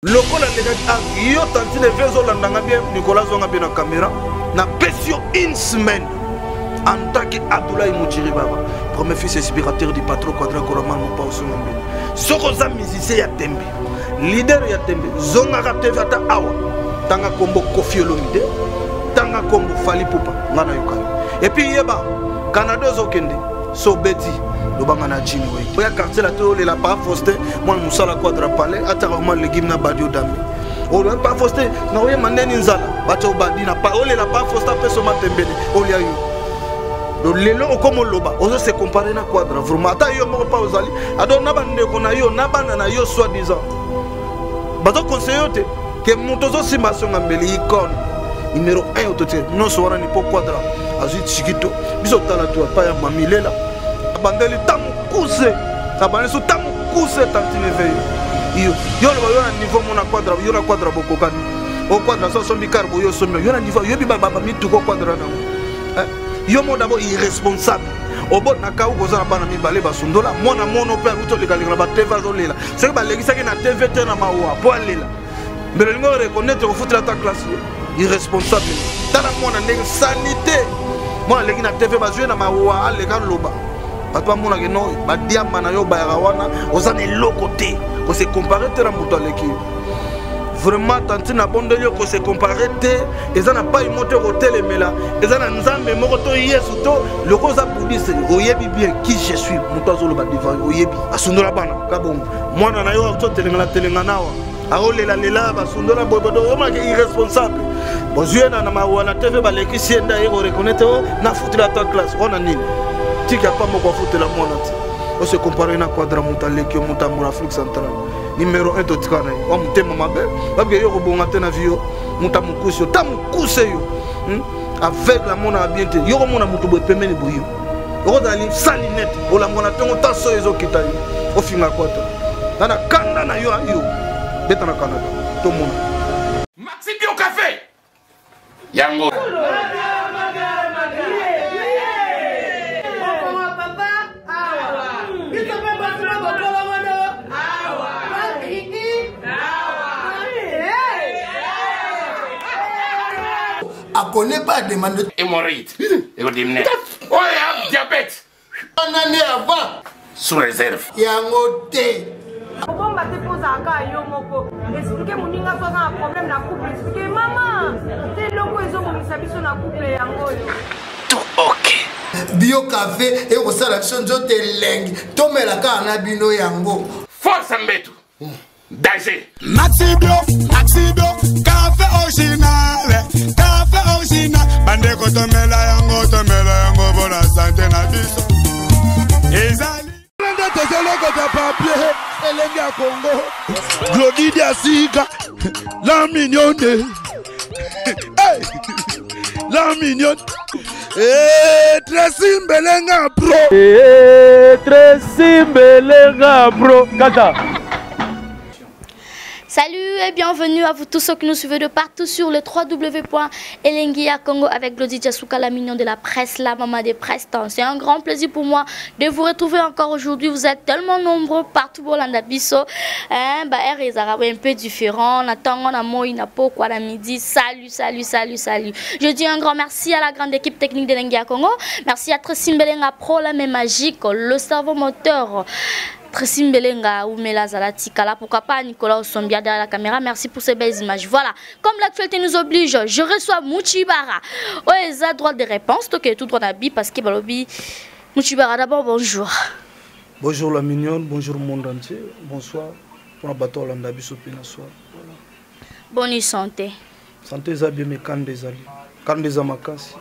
Lokola les yo tanti les vezo landanga bien Nicolas zonga bien na caméra na pesio une semaine en tant que Abdoulaye Moutiri Baba premier fils inspirateur du patron Quadra Koraman mon pas au Songombe Sokoza musicien ya Tembe leader ya Tembe zonga TV ata awa tanga kombo Kofi Olomide tanga kombo Fali Poupa ngana yokana et puis yeba Canada zokende so beti lobanga na jini we oya quartier la to la pa Faustin moi musala Quadra Palais ata vraiment le gimna badio dami o le pa Faustin na oya maneni nzala bato badi na pa ole la pa Faustin peso matembele olia yo do lelo okomo loba ozo se comparer na Quadra vraiment ata yo mo pa ozali ado na bande ko na yo na bana na yo soi disant bato conseiller te que mutozo simation ngambeli icon numéro 1 autoté non so wana ni po Quadra azu chikito biso tala to pa ya mamilela bandeli tamu kuse abane so tamu kuse tantine veyo yo lo yo na niveau mona Quadra yo na Quadra bokokani o Quadra so sombi carbo yo sombi yo na niveau yo bi baba mitu ko Quadra na yo mo d'abord irresponsable obo na ka ukoza na bana mibale basundola mona mono pe uto lekalinga ba TV azolela c'est que ba legisa ke na TV te na mawa po alela mais lingo reconnaître au foot la ta classe irresponsable tala mona ndenge sanité mona legi na TV ba jouer na mawa aleka loba papa mona ke no ba diamba na yo ba wana ozana lokote ko se comparer te na muto aleki vraiment tantina bondelio ko se comparer te ezana pas moteur hotel emela ezana nzambe moko to yesu to lokoza bouddhiste oyebi bien qui je suis muto azolo ba devant oyebi asundola bana kabongo mwana na yo to telenga nawa aolela lela basundola bobodo yo ma irresponsable bozuena na mawana TV ba leki sienda ego reconnaître na futila ta classe ona nini tika pas moko futila mwana on se comparer na Quadra mutaleki mutamura Afrique centrale numéro 1 totikana wa mutema mabe babye yo kobonga te na vio mutamukusi tamukuse yo avec la mona biente yo mona mutu bo pemeni boyo yo dali salinette olangona tongo taso ezo kitali ofinga kwata nana kanda na yo beta na Canada to mona Maxi Bio café yango à connaît pas demande hémorroïde et au dîner oh ya diabète on en est avant sous réserve yango té bon ba te posa ka yo moko expliquer moninga so na problème na couple expliquer maman te loko ezo monisa biso na couple yango yo tout ok bio café et ko sala chonjo te leng to mela ka na bino yango force mbetu danger Maxi Bio café original bande ko tomela yango pour la santé na biso ezali Rende tezeleko ta papier elengi ya Congo Glodidi Asika la mignonne hey la mignonne Tracy Mbelenga pro Tracy Mbelenga pro kata. Salut et bienvenue à vous tous ceux qui nous suivent de partout sur le www.elengia Congo avec Glody Diasuka, la mignon de la presse, la maman des prestants. C'est un grand plaisir pour moi de vous retrouver encore aujourd'hui. Vous êtes tellement nombreux partout au Landabiso. Les Arabes un peu différents. On attend, on a moi, on a pourquoi la midi. Salut. Je dis un grand merci à la grande équipe technique d'Elengia Congo. Merci à Tracy Mbelenga Pro, la main magique, le cerveau moteur. Tracy Mbelenga ou Melazalati Kala, pourquoi pas Nicolas Osombia derrière la caméra. Merci pour ces belles images. Voilà, comme l'actualité nous oblige, je reçois Mouchibara. Ouais, ils ont droit de réponse, donc tout droit d'habit parce que Balobi. Mouchibara, d'abord bonjour. Bonjour la mignonne, bonjour le monde entier, bonsoir. Pour la bateau Hollanda Bissopina soir. Bonne santé. Santé Zabie mais quand des alliés, quand des amakasi.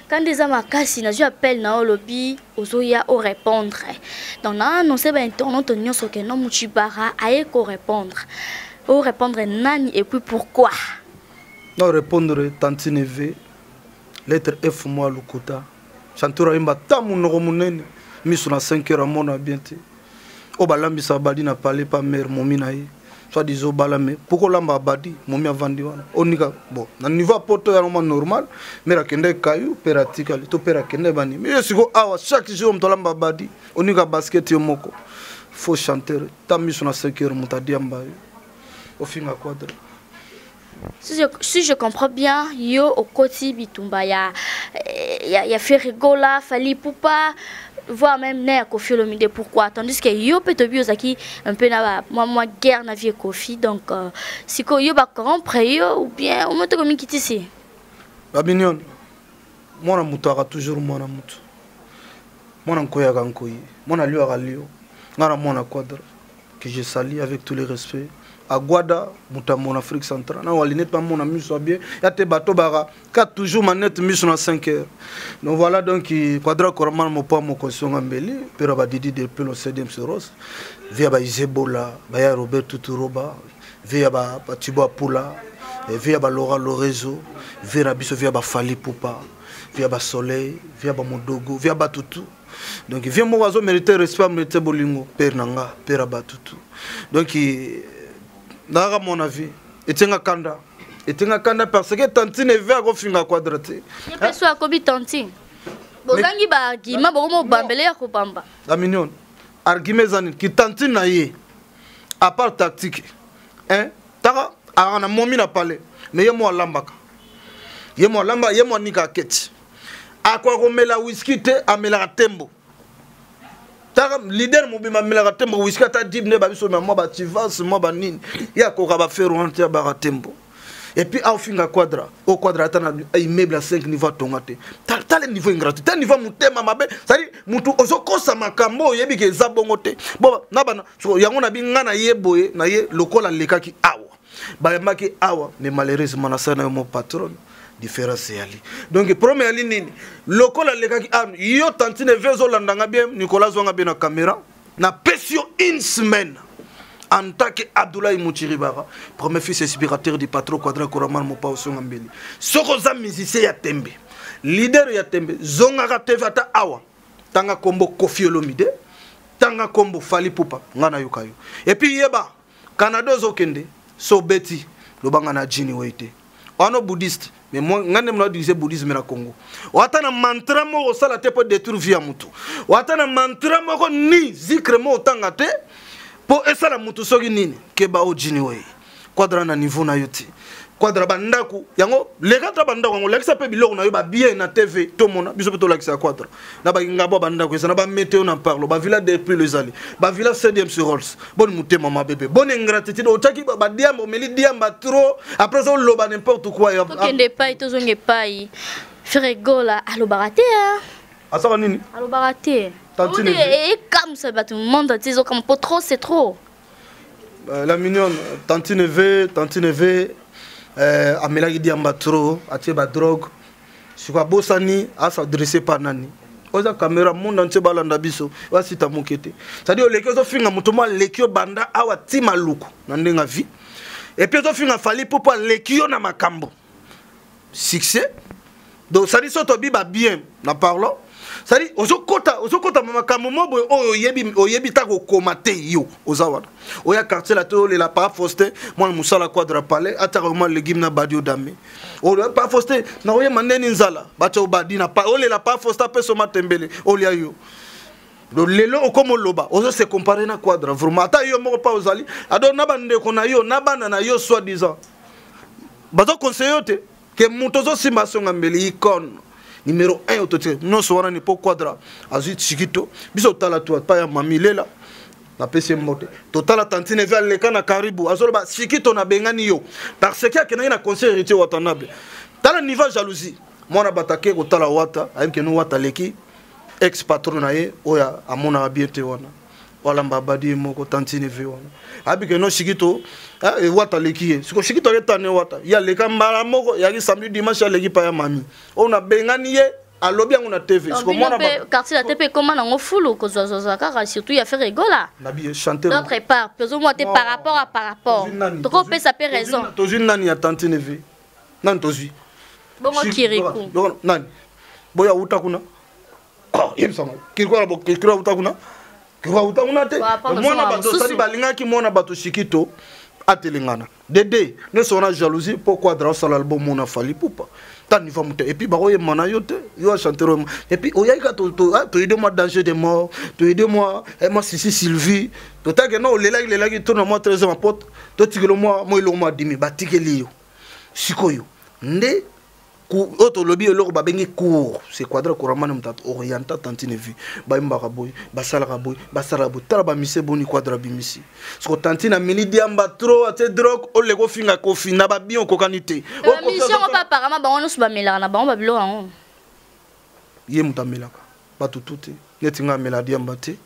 Quand des amakasi, je appelle na lobby ozoya au répondre. Donc là, non c'est ben ton nom sur que non Mouchibara aille ko répondre. Au répondre nani et puis pourquoi? Non répondre tantine V. Lettre F moi Lukuta. Chantura imba tamu no munene. Miso na 5 heures mona bientôt. O balambi sa badi na parler pas mère momina yi. Soit disons balame pourquoi lamba badi momi avandi wana onika bon na niveau poto ya normal mais la kende kayu peratika to pera kende bani mais siko awa chaque jour on lamba badi onika basket yo moko faut chanter tamiso na 5 heures mutadi ambayo au fin à Quadra. Si je comprends bien, yo au côté Bitumba, il y a Ferrigola, Fali Poupa, voire même Ner Kofi Olomide. Pourquoi? Tandis que yo peut être bien un peu na moi guerre na vie Kofi, donc si ko yo ba corrompre yo ou bien on monte comme qui ici. La mignonne, moi na mutara toujours moi na mutu. Moi na nkoya kankoyi, moi na lio agalio, ngara moi na Quadra que je salue avec tous les respects. À Guada, mon Afrique centrale. Non, les net pas mon ami soit bien. Il y a des bateaux bara. Car toujours ma net mission à 5 heures. Donc voilà donc Quadra Koraman mon pas mon conscient embelli. Pero ba Didi depuis le 7e Soros. Via ba Izebola, ba Robert Tuturoba, via ba Tibo Pula, via ba Laura Lorezo, via biso via ba Fali Poupa, via ba Soleil, via ba Modogo, via ba Tutu. Donc via mon oiseau mériter respect mériter bolingo, père nanga, père ba Tutu. Donc dans mon avis, et tenga kanda parce que tantine veut qu'on finga quadraté. Il y a personne qui a tantine. Bozangi ba argument bomo bambele ya kopamba. La mignonne, argument zani qui tantine na ye. À part tactique, hein? Tara arana momi na parler, mais yemo lambaka. Yemo lamba, yemo nika keti. Akwa komela whisky te amela tembo. Leader mobima mela tembo whisky ta dibne ba biso moi ba tivas moi ba nini ya ko ba faire rentrer ba tembo et puis au finga Quadra au Quadra ta na immeuble à 5 niveaux tongate ta le niveau gratuit ta niveau mutema mabe sali mutu ozokosa makambo yebi ke zabongote bon na bana so yango na binga na yeboye na ye lokola lekaki awa ba maki awa mais malheureusement na sana mon patron différence yali donc première ligne lokola lekaki am yo tantine vezo landanga bien Nicolas zonga bien na caméra na pesio une semaine en tant que Abdoulaye Mouchiribara premier fils inspirateur du patron Quadra Koraman mo pa osonga mbeli soko za musicien ya tembe leader ya tembe zonga ka tevata awa tanga kombo Kofi Olomide tanga kombo Fali Poupa ngana yukayo et puis yeba Canada zokende so beti lobanga na jini wete ono bouddhiste mais moi ngane mna disait bouddhisme na Congo watana mantra mo sala te pour détruire via mutu watana mantra mo ni zikre mo tangate pour esala mutu soki nini ke ba ojini we Quadra na niveau na yoti Quadra bandaku yango lekata bandaku yango lekisa pe biloko na yo ba bien na TV to mona biso pe to lekisa Quadra na ba ngabo bandaku esa na ba météo na parlo ba villa depuis les alliés ba villa 7e sur Rolls bonne muté maman bébé bonne ingratitude otaki ba diambo meli diamba trop après ça loba n'importe quoi to kende pai to zonge pai Ferrigola alo baraté asa nini alo baraté tantine et comme ça ba tout le monde disons comme pas trop c'est trop la mignonne tantine V amelaki diamba trop atie ba drogue sur quoi bosani a s'adresser par nani oza caméra monde entier balanda biso wasita mokete c'est-à-dire leki zo finga mutuma lekio banda awa tima luku na ndenga vie et puis zo finga Fali Poupa lekio na makambo succès donc ça dit soto biba bien na parlo ça dit ozokota makambo mobo oyebi ta ko komate yo ozawana oya quartier la to la pa Faustin moi musala Quadra palais atako le gimna badio dame o pa Faustin na oye maneni nzala bacha obadi na pa ole la pa Faustin peso matembele olia yo do lelo okomo loba ozo se comparer na Quadra vraiment ata yo moko pa ozali ado na bande ko na yo na bana na yo soi disant bazo conseiller te que mutozo simbaso ngambeli icône numéro 1 autoté non sowana ni po Quadra azu chikito biso tala toi pa ya mamilela na pese mote total tantine vers le kana karibu azolo ba chikito na bengani yo parce que akena na conseil héritier watanabe tala niveau jalousie mona batake ko tala wata ayike no wata leki ex patron na ye oya amona abiete wana wala mbabadi moko tantine ve wana abike no chikito e wata leki ye siko chikito retane wata ya leka mbala moko ya ki samedi dimanche ya leki pa ya mami ona bengani ye alobi yango na TV siko mona ba quartier la TP comment na ngofulu ko zozo kaka surtout ya Ferrigola na bien chanter d'autre part peso moi te par rapport to ko pe ça peut raison tozui nani ya tantine ve nan tozui bongo Kirikou nani boya uta kuna yemsama kiriko bo kiriko uta kuna kiriko uta kuna te mona bato sali balinga ki mona bato shikito atelengana Dédé ne sona jalousie pourquoi dans l'album mon a fallu poupa tant il va monter et puis bah ouais mana yote yo chanter et puis oyaka to aide-moi danger de mort to aide-moi et moi si Sylvie to ta que non les là qui tourne moi 13 ma pote to tikelo moi il m'a dit ba tikeli yo sikoyo nde ku auto lobby eloko ba bengi cours c'est quadra couramment mtat orienta tantine vu ba mbaka boy ba sala boy ba sala boy tala ba mise boni quadra bimisi so tantine mini diamba trop ate drogue o lego finga ko fina ba bien ko kanité o mission pas apparemment ba on suba mela na ba on ba bilo an ye mutamelaka ba tututi netinga mela diamba te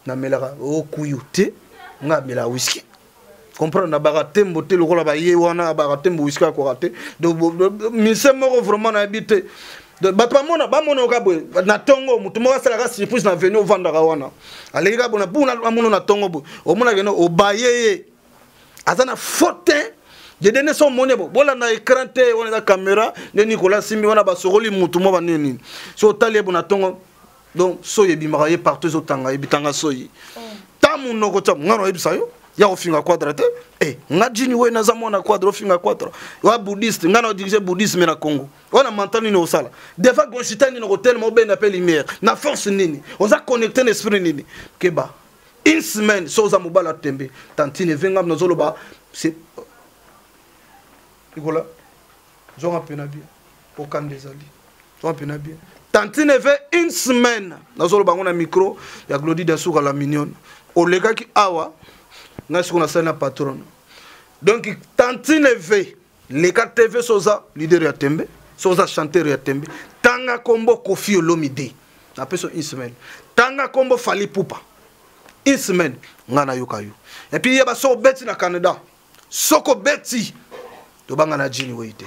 na melaka o kuyute nga mela whisky comprendre na baka tembo te lokola ba ye wana baka tembo whisky ko raté donc mise moko vraiment na habité de bato ba mona ka boy na tongo mutu mo sala ka surprise na venir vendre ka wana aleki ka bona buna mona na tongo bo o mona ke no o baye azana faute je donne son monnaie bo bola na écran te on a caméra de Nicolas Simbi wana ba sokoli mutu mo ba nini so tali bona tongo donc soye bimaka ye partout zotanga ebitanga soyi tamu noko tamu ngano ebisayo ya ofinga quadrate nga jini we na zamona quadra ofinga quadra wa bouddhiste ngana dirige bouddhisme na Congo wana mantani no sala des fois gonchitani no hotel mo ben appel lumière na force nini on a connecté l'esprit nini keba une semaine soza mobala tembe tantine venga no zoloba c'est Nicolas zonga pena bien pour kan des ali zonga pena bien tantine fait une semaine na zoloba ngona micro ya Glody Dasuka la mignonne olega ki awa nga ce qu'on a na patron donc tantine ve les 4 TV soza leader ya tembe soza chanteur ya tembe tanga kombo Koffi Olomide après so une semaine tanga kombo Fally Poupa une semaine nga na yokayo et puis yeba so beti na Canada soko beti to banga na jini weite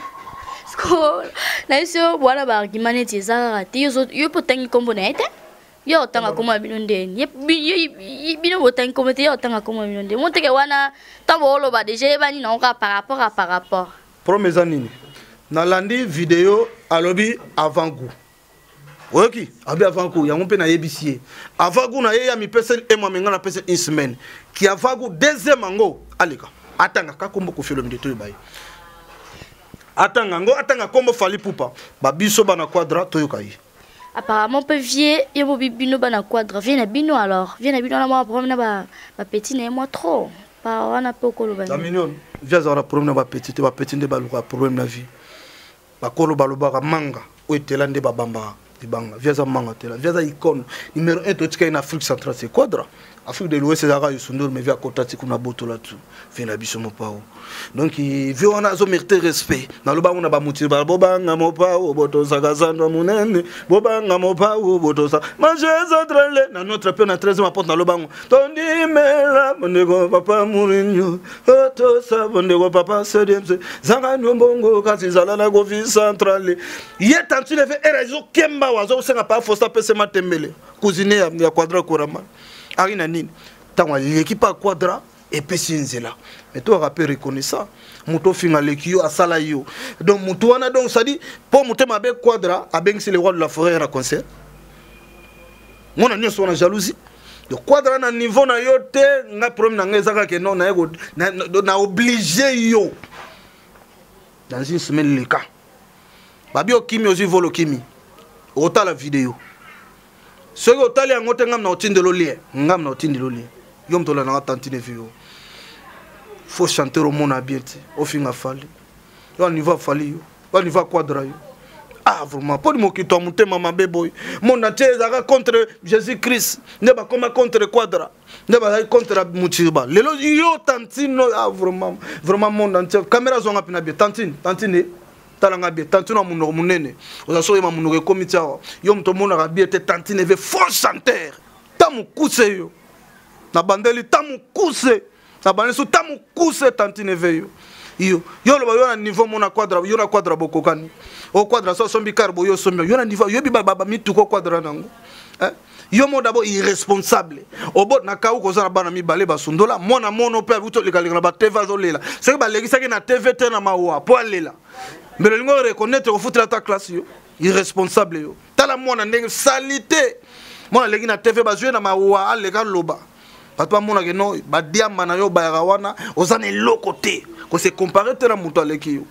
sko na iso bwana ba argument ti za ti yo potengi kombo na ete yo tanga koma binonde bino botangi koma te yo tanga koma binonde monte ke wana tambolo ba déjà bani na ka par rapport promesse nini na landi vidéo alobi avant goût oki abi avant goût ya ngompe na yebisie avant goût na ye ya mi pese e moi menga na pese une semaine qui avant goût deuxième ngo aleka atanga ka kombo Koffi Olomide to bayi atanga ngo atanga kombo Fally Poupa ba biso bana quadra to yokai. Apparemment, peu vieux, il y a bino bana quadra. Viens à bino alors. Viens à bino là, moi, problème ba petit n'est moi trop. Pas on a peu colo bana. La mignonne. Viens à la problème ba petit de baluka problème la vie. Ba colo baluba manga. Ou telande ba bamba. Banga. Viens à manga tela. Viens à icône numéro 1 to en Afrique centrale c'est quadra. Afrique de l'Ouest c'est Zara Yusundor mais via Kotati kuna boto là tout. Viens la biso mo pao. Donc il veut on a zo mérité respect. Na loba on a ba muti ba bobanga mo pao boto sagazando munene. Bobanga mo pao boto sa. Manger centrale na notre peu na 13 ma porte na loba. Tondi mela mondego papa Mourinho. Boto sa mondego papa CDMC. Zanga nyombongo kasi zala na go vie centrale. Yeta tu le fait erazo kemba wazo senga pa fosta pese matembele. Cousine ya quadra korama. Arina nini tangwa l'équipe à quadra et pesinzela mais toi rappel reconnaissant muto finga lekio asala yo donc muto wana donc ça dit pour muto mabe quadra abeng c'est le roi de la forêt à concert mon ami son jalousie de quadra na niveau na yo te nga problème na ngezaka ke non na obligé yo dans une semaine le cas babi okimi aussi volo kimi ota la vidéo ce que otali ngote ngam na otindelo lie ngam na otindelo lie yom to la na tantine vio faut chanter au monde bien au finga Fally yo niveau Fally yo niveau quadra yo ah vraiment pour mo ki to mutema mabe boy mon entier zaka contre Jésus-Christ ne ba comme contre quadra ne ba contre Mutiba lelo yo tantino ah vraiment mon entier caméra zonga pina bien tantine talanga bien tantino muno munene ozaso yema muno ke komita yo mto mona ka bien te tantine ve faux chanteur tamu kuse yo na bandeli tamu kuse na bandeli so tamu kuse tantine ve yo lo ba yo na niveau mona quadra yo na quadra bokokani o quadra so sombi carbo yo sombi yo na niveau yo bi baba mituko quadra nango yo mo d'abord irresponsable obot na ka ko za bana mi bale basundola mona mono pe buto likalinga ba TV azolela c'est ba legisa ke na TV te na mawa po alela mais le lingo reconnaître au foutre ta classe yo irresponsable yo tala mona ndenge salité mona legi na TV ba jouer na mawa alega loba bato bamonaka no badiamba na yo bayaka wana oza na eloko te kose compare te na moto aleki yo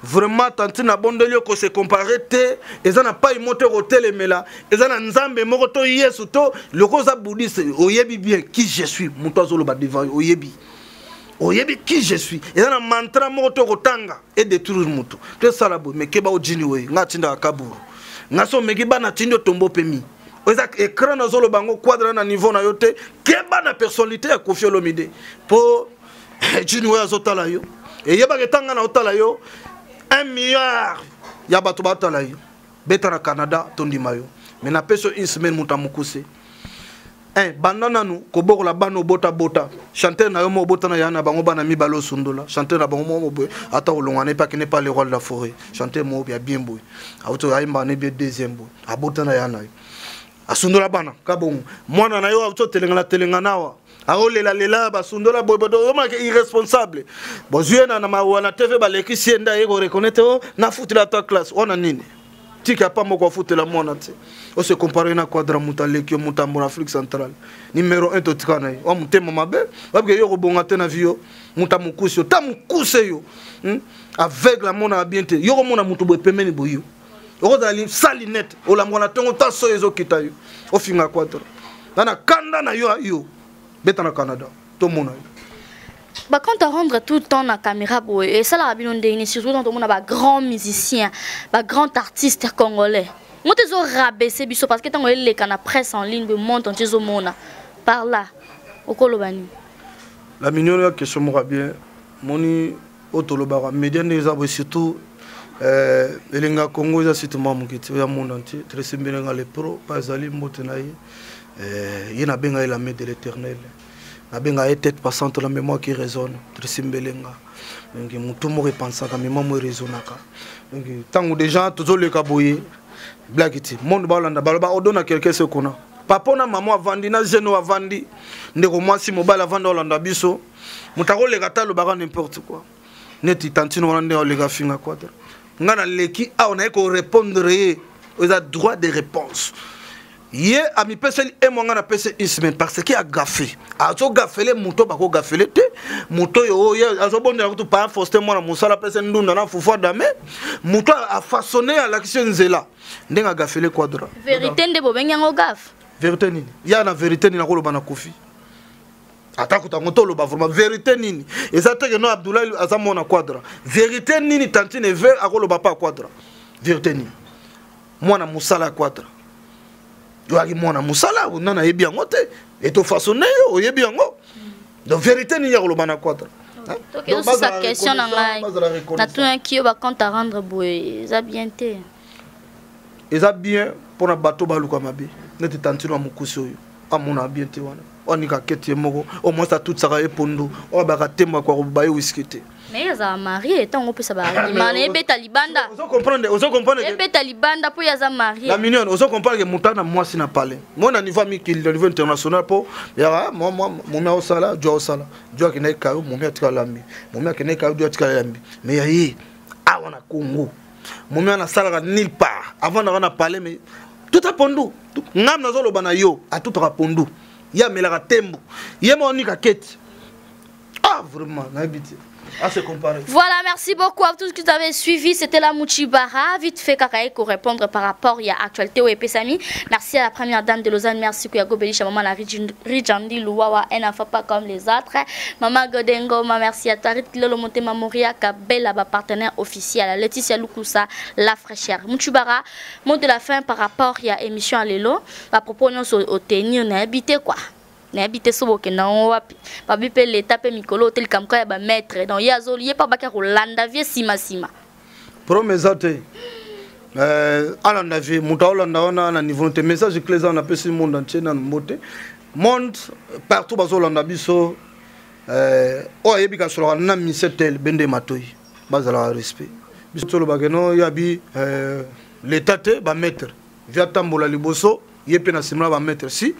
vraiment tanti na bondeli yo kose compare te eza na pai moto kotelemela eza na nzambe moko to yesu to loko oza bouddhiste oyebi bien qui je suis moto azoloba devant yo oyebi qui je suis eza na mantra moko to kotanga et détruire moto te sala boye mais keba ojini we nga tinda kaburu nga so meki bana tindo tombo pemi oza écran azolo bango quadra na niveau na yo te keba na personnalité ya Koffi Olomide po jini we azotala yo et yeba ketanga na otala yo 1 milliard ya bato batala yo beta na Canada tondima yo mais na peso une semaine muta mukuse bandana nous koboko la bano bota chanter na yo mo bota na yana bango bana mi balo sundola chanter na bango mo boy ata olongane pas que n'est pas le roi de la forêt chanter mo bien boy auto aimba ne bien deuxième boy abota na yana asundola bana kabongo mwana na yo auto telenga nawa aolela lela basundola boy bodo ma irresponsable bozue na mawana TV ba leki sienda ego reconnaître na foot la ta classe ona nini tika pas moko foot la mwana te on se compare na quadra mutaleki mutambo na Afrique centrale numéro 1 totikana yo o mutema mabe parce que yo robonga te na vio mutamukusi yo tamukuse yo avec la mona bien te yo mona mutu boy pemeni boyo yo dali salinette o la mona tongo taso ezo kita yo o finga quadra na kanda na yo beta na Canada to mona yo bah quand tu rendre tout le temps la caméra et ça la rabine on surtout dans monde ba grand musicien ba grand artiste congolais moi te zo rabaisser biso parce que tant les kana presse en ligne be monte en tezo mona par là au kolobani la mignon la question moi bien moni otolobara média les arbres surtout elenga Congo za surtout mamukiti ya monde entier très simbelenga les pro pas ali motenaye yena benga la main de l'Éternel nabenga et tête passante la mémoire qui résonne trisimbelenga ngi mutu mo repensa ka mémoire mo résonnaka ngi tangu déjà toujours le kaboye blagiti monde balanda balba odona quelqu'un ce qu'on a papa na maman avandi na jeune avandi ndeko mwasi mobile avanda olanda biso mutako le katalo baka n'importe quoi neti tantino wana nde le gafinga quoi ngana leki a on a ko répondre aux droit de réponse. Yé a mi pesel et moi ngana pese une semaine parce que a gaffé. A so gaffé muto bako gaffé te muto yo ye a so bonde ko pas forcer moi na musala pese ndunda na fufa dame muto a façonné à l'action nzela ndenga gaffé le quadra. Vérité nde bobenga ngo gaff. Vérité nini? Ya na vérité ni na ko lobana Koffi. Atakuta ngoto loba vraiment vérité nini? Ezate que no Abdoulaye azamona quadra. Vérité nini tantine ve a ko loba pas quadra. Vérité nini? Moi na musala quadra. Yo aki mwana musala nana yebi yango te et to façonné yo yebi yango donc vérité ni yako lobana quadra donc c'est sa question na ngai na tout un qui va compte à rendre boy ça bien te eza bien pour na bateau baluka mabe neti tantino mukusi oyo amona bien te wana oni ka kete moko au moins ça tout ça e pondo o ba ka temba kwa baye whiskete mais yaza marié tant on peut ça ba mané be talibanda vous comprenez be talibanda pour yaza marié la mignonne vous comprenez que mutana moi si na parler moi na niveau mikil le niveau international pour ya moi mia osala jo ki na ka mo mia tika lambi mo mia ke na ka jo tika lambi mais yayi a wana Congo mo mia na sala nulle part avant na parler mais tout a pondo ngam na zolo bana yo a tout a pondo ya melaka tembo yema onika kete ah vraiment na habité à se comparer. Voilà, merci beaucoup à tous qui vous avez suivi. C'était la Mouchibara. Vite fait, Kakaï, pour répondre par rapport à l'actualité au Epesami. Merci à la première dame de Lausanne. Merci Kouyago Belisha, maman la Rijandi, Louawa, elle n'a pas comme les autres. Maman Godengo, merci à Tarit Lolo Monte Mamoria, Kabela, partenaire officiel. Laetitia Lukusa, la fraîcheur. Mouchibara, mot de la fin par rapport à l'émission à Lelo. À propos, nous au tenir, on a habité quoi? N'habite soboke na wapi babi pe l'état pe mikolo tel kam ka ba maître donc ya zo lié pas baka Rolanda vie sima promesate alanda vie muta Rolanda ona na niveau de message que les on appelle sur le monde entier dans moté monde partout bazo Rolanda biso o yebika sur na misetel bende matoyi bazala respect biso lo bageno yabi l'état te ba maître via tambola liboso yepe na simla ba maître si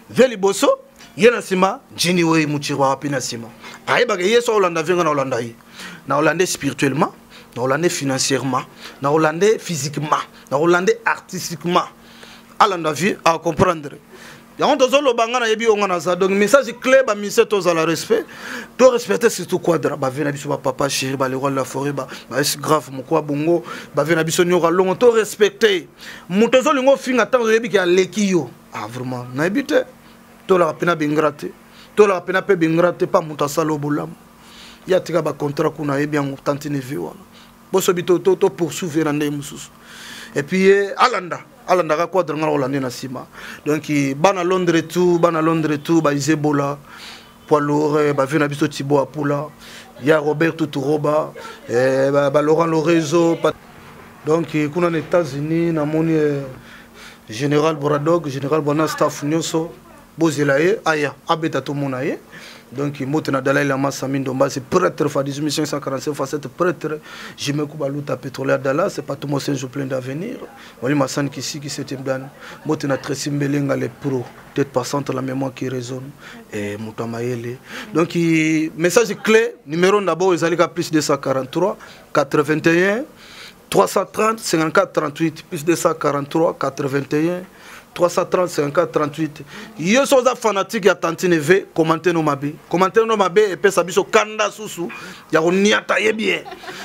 via liboso yena sima jini we muchirwa pina sima aiba ke yeso Holanda venga na Holanda yi na Hollandais spirituellement na Hollandais financièrement na Hollandais physiquement na Hollandais artistiquement alanda vie à comprendre yango tozolobanga nayebi onga naza donc message clé bamise tozala respect to respecter surtout quadra bave na biso bapapa chéri balero la forêt baesi grave mokwa bongo bave na biso nyoka longo to respecter moto ozolingo ofinga ntango oyebi ke aleki yo vraiment nayebi te tolaka pena bengra te tolaka pena mpe bengra te pa moto asala obolamu ya tika bacontrat kuna ayebi yango tantine vi wana bosobi to poursuivre na ndenge mosusu et puis alandaka quadre nga olande na sima donc bana Londres tout ba Izebola poids lourd ba vena biso Thibaut Apula ya Roberto Turoba ba Laurent Lorenzo donc kuna na États-Unis na moni général Boradog général Bona staff nyonso bozelaye aya abeta to monaye donc motena Dalai Lama Samin Domba c'est prêtre fa 18547 facette prêtre je me coupe à l'outa pétrolière Dallas c'est pas tout mon jour plein d'avenir Wali Massan qui s'était dan motena Tracy Mbelenga les pros tête passante la mémoire qui résonne et Moutamayele donc message clé numéro d'abord ezalika plus 243 81 330 54 38 plus 243 81 330 54 38 yo soza fanatique ya Tantine V commenter no mabe et pesa biso kanda susu ya koniata ye bien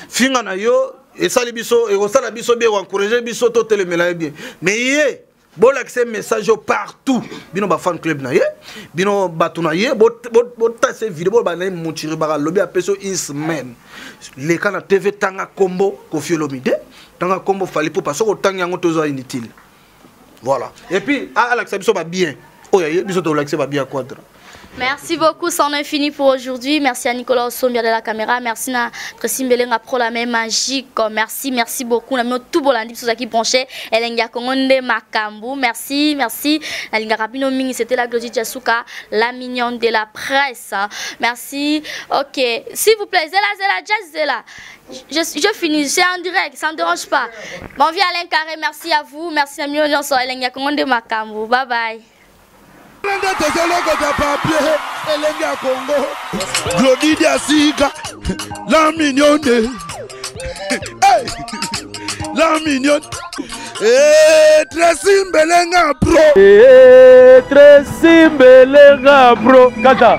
finga na yo esali biso e osala biso bien encourager biso to telemela ye bien mais ye bol accès message partout bino ba fan club na ye bino batuna ye bot tasse vidéo ba na montiri ba lobi apeso ismen le kana TV tanga combo Koffi Olomide tanga combo fali pour parce que tanga yango tozo inutile. Voilà. Et puis, Alex, ça va bien. Oh, ça va bien quadra. Merci beaucoup, c'en est fini pour aujourd'hui. Merci à Nicolas Osombia de la caméra. Merci à Tracy Mbelenga pro la main magique. Merci beaucoup. Nous tout bolandi sur qui penché. Elenga Kongonde Makambu. Merci. Elenga Rapino Ming, c'était la Glody Jasuka, la mignonne de la presse. Merci. Ok, s'il vous plaît, Zela. Je finis, c'est en direct, ça ne dérange pas. Bon, viens Alain Carré, merci à vous. Merci à Mignon sur Elenga Kongonde Makambu. Bye bye. Glody Jasuka, la mignonne. Hey, la mignonne. Tracy Mbelenga pro. Tracy Mbelenga pro. Kata.